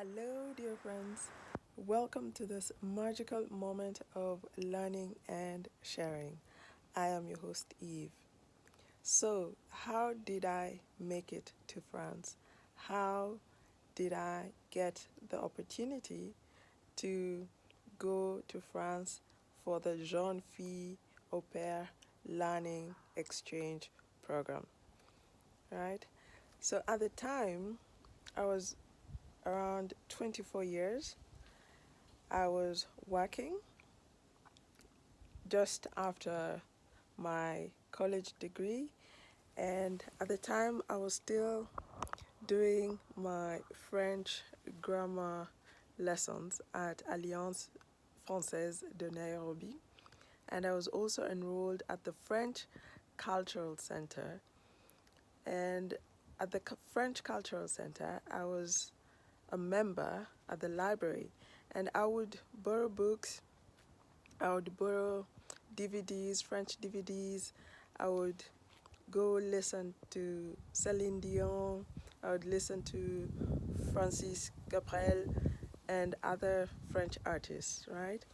Hello, dear friends. Welcome to this magical moment of learning and sharing. I am your host, Eve. So, how did I make it to France? How did I get the opportunity to go to France for the Jeune Fille Au Pair Learning Exchange Program? Right? So, at the time, I was around 24 years. I was working just after my college degree, and at the time I was still doing my French grammar lessons at Alliance Française de Nairobi, and I was also enrolled at the French Cultural Center. And at the French Cultural Center, I was a member at the library, and I would borrow books, I would borrow DVDs, French DVDs. I would go listen to Celine Dion. I would listen to Francis Cabrel and other French artists, right?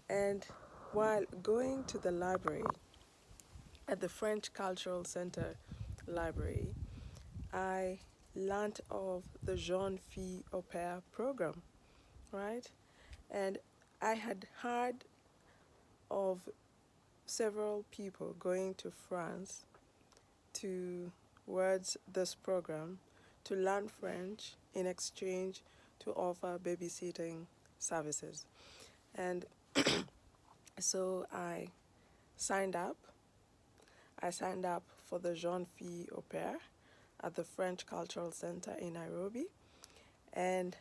And while going to the library, at the French Cultural Center library, I learned of the Jeune Fille Au Pair program, right? And I had heard of several people going to France towards this program to learn French in exchange to offer babysitting services. And so signed up. I signed up for the Jeune Fille Au Pair at the French Cultural Center in Nairobi. And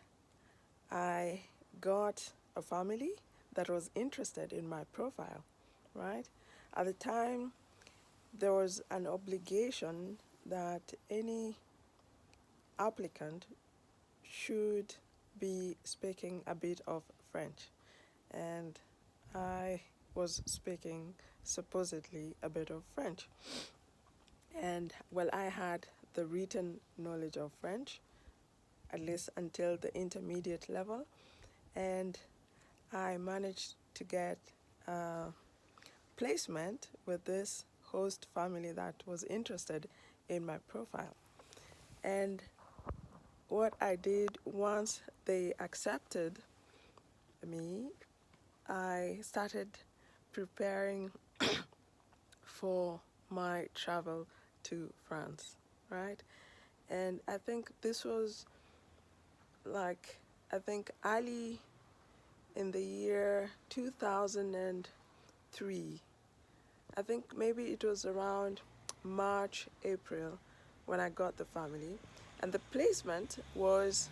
I got a family that was interested in my profile, right? At the time, there was an obligation that any applicant should be speaking a bit of French. And I was speaking supposedly a bit of French. And well, I had the written knowledge of French, at least until the intermediate level. And I managed to get a placement with this host family that was interested in my profile. And what I did once they accepted me, I started preparing for my travel to France, right? And I think this was like, I think early in the year 2003. I think maybe it was around March, April when I got the family. And the placement was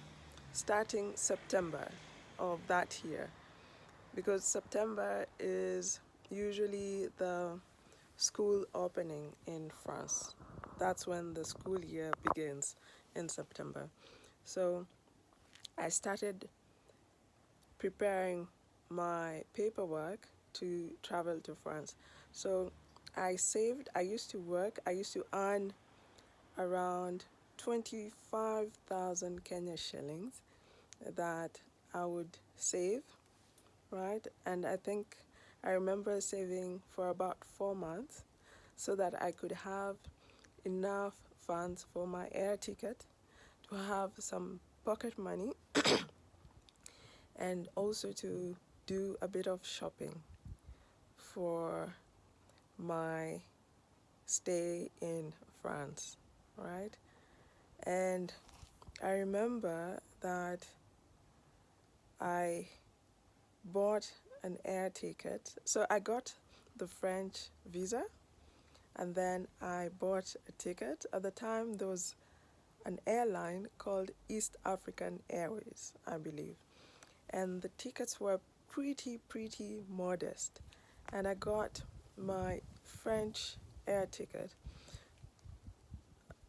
starting September of that year, because September is usually the school opening in France. That's when the school year begins, in September. So I started preparing my paperwork to travel to France. So I used to work, I used to earn around 25,000 Kenya shillings that I would save, right? And I think I remember saving for about 4 months so that I could have enough funds for my air ticket, to have some pocket money, and also to do a bit of shopping for my stay in France, right? And I remember that I bought an air ticket. So I got the French visa, and then I bought a ticket. At the time, there was an airline called East African Airways, I believe. And the tickets were pretty modest. And I got my French air ticket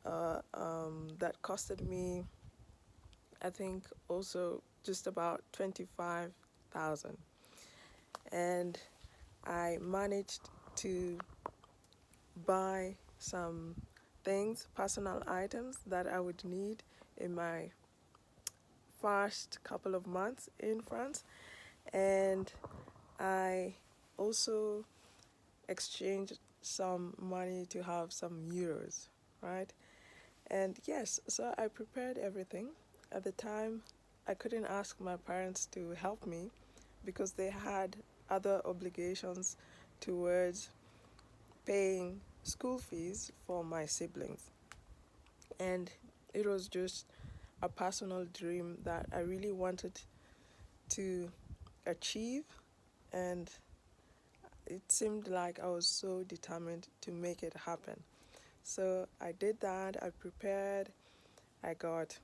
that costed me, I think, also just about 25,000. And I managed to buy some things, personal items that I would need in my first couple of months in France, and I also exchanged some money to have some euros, right? And yes, so I prepared everything. At the time, I couldn't ask my parents to help me because they had other obligations towards paying school fees for my siblings. And it was just a personal dream that I really wanted to achieve, and it seemed like I was so determined to make it happen. So I did that, I prepared, I got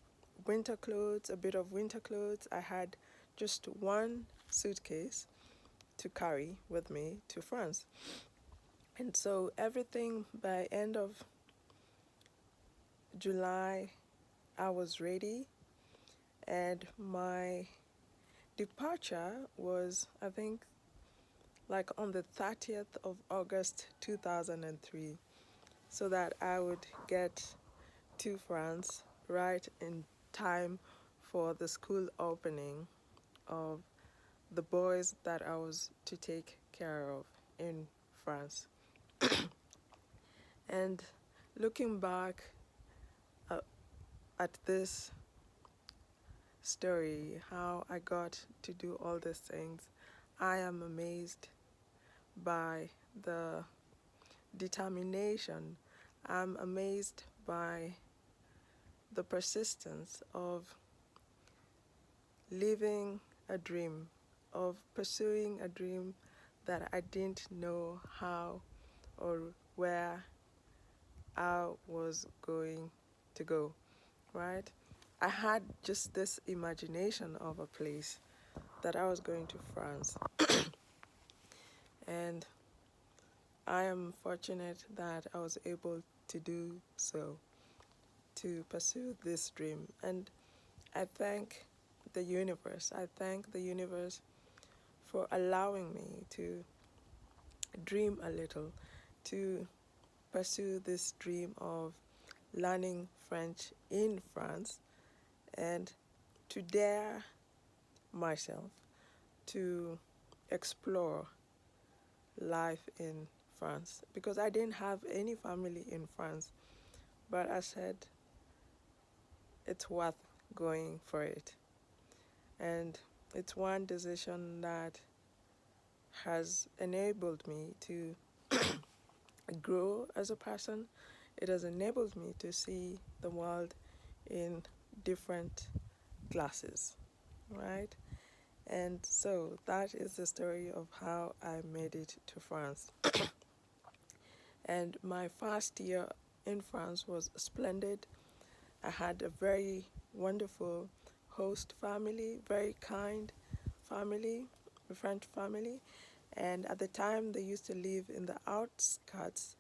winter clothes, a bit of winter clothes. I had just one suitcase to carry with me to France. And so everything by end of July, I was ready, and my departure was, I think, like on the 30th of August 2003, so that I would get to France right in time for the school opening of the boys that I was to take care of in France. And looking back uh, at this story, how I got to do all these things, I am amazed by the determination. I'm amazed by the persistence of living a dream, of pursuing a dream that I didn't know how or where I was going to go, right? I had just this imagination of a place that I was going to France, and I am fortunate that I was able to do so, to pursue this dream. And I thank the universe. I thank the universe for allowing me to dream a little, to pursue this dream of learning French in France, and to dare myself to explore life in France, because I didn't have any family in France. But I said it's worth going for it. And it's one decision that has enabled me to grow as a person. It has enabled me to see the world in different glasses, right? And so that is the story of how I made it to France. And my first year in France was splendid. I had a very wonderful host family, very kind family, a French family. And at the time, they used to live in the outcasts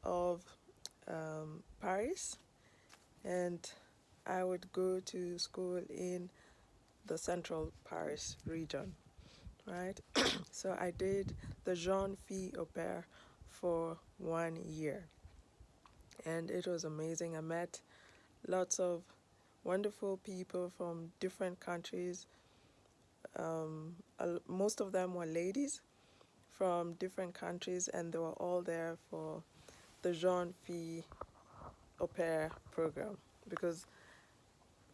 of Paris. And I would go to school in the central Paris region, right? So I did the Jeune Fille au Pair for 1 year. And it was amazing. I met lots of wonderful people from different countries. Most of them were ladies from different countries, and they were all there for the Jeune Fille Au Pair program, because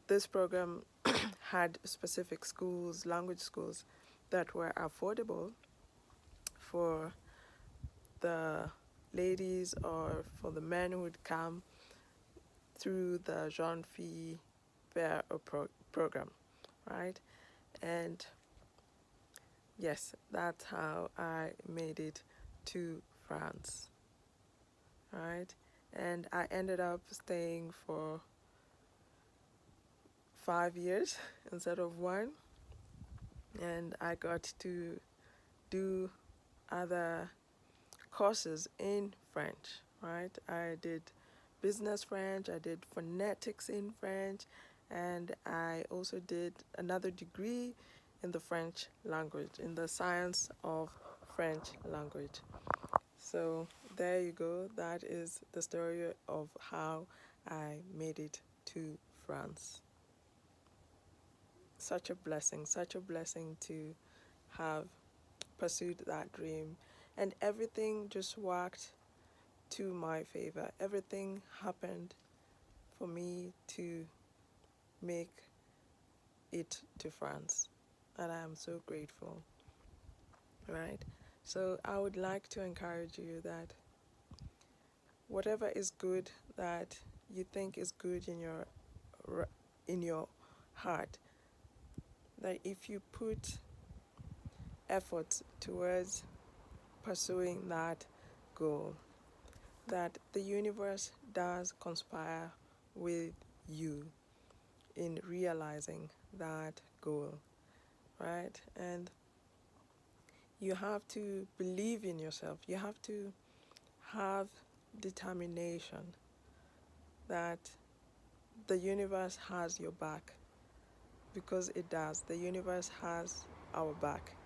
this program had specific schools, language schools, that were affordable for the ladies or for the men who would come through the Jeune Fille Pair program, right? And yes, that's how I made it to France, right? And I ended up staying for 5 years instead of one, and I got to do other courses in French, right? I did business French, I did phonetics in French, and I also did another degree in the French language, in the science of French language. So there you go. That is the story of how I made it to France. Such a blessing to have pursued that dream. And everything just worked to my favor. Everything happened for me to make it to France. And I am so grateful. Right? So I would like to encourage you that whatever is good that you think is good in your heart, that if you put effort towards pursuing that goal, that the universe does conspire with you in realizing that goal, right? And you have to believe in yourself. You have to have determination that the universe has your back, because it does. The universe has our back,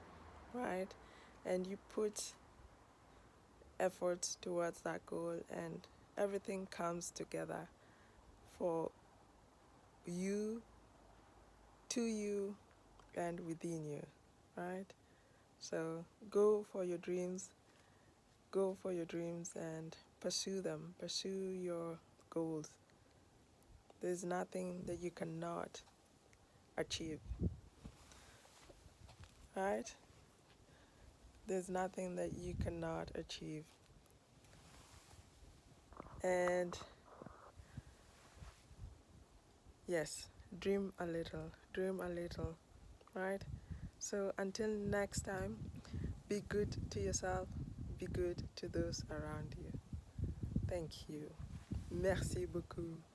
right? And you put efforts towards that goal, and everything comes together for you, to you, and within you, right? So go for your dreams and pursue them, pursue your goals. There's nothing that you cannot achieve, right? There's nothing that you cannot achieve. And yes, dream a little, right? So until next time, be good to yourself, be good to those around you. Thank you. Merci beaucoup.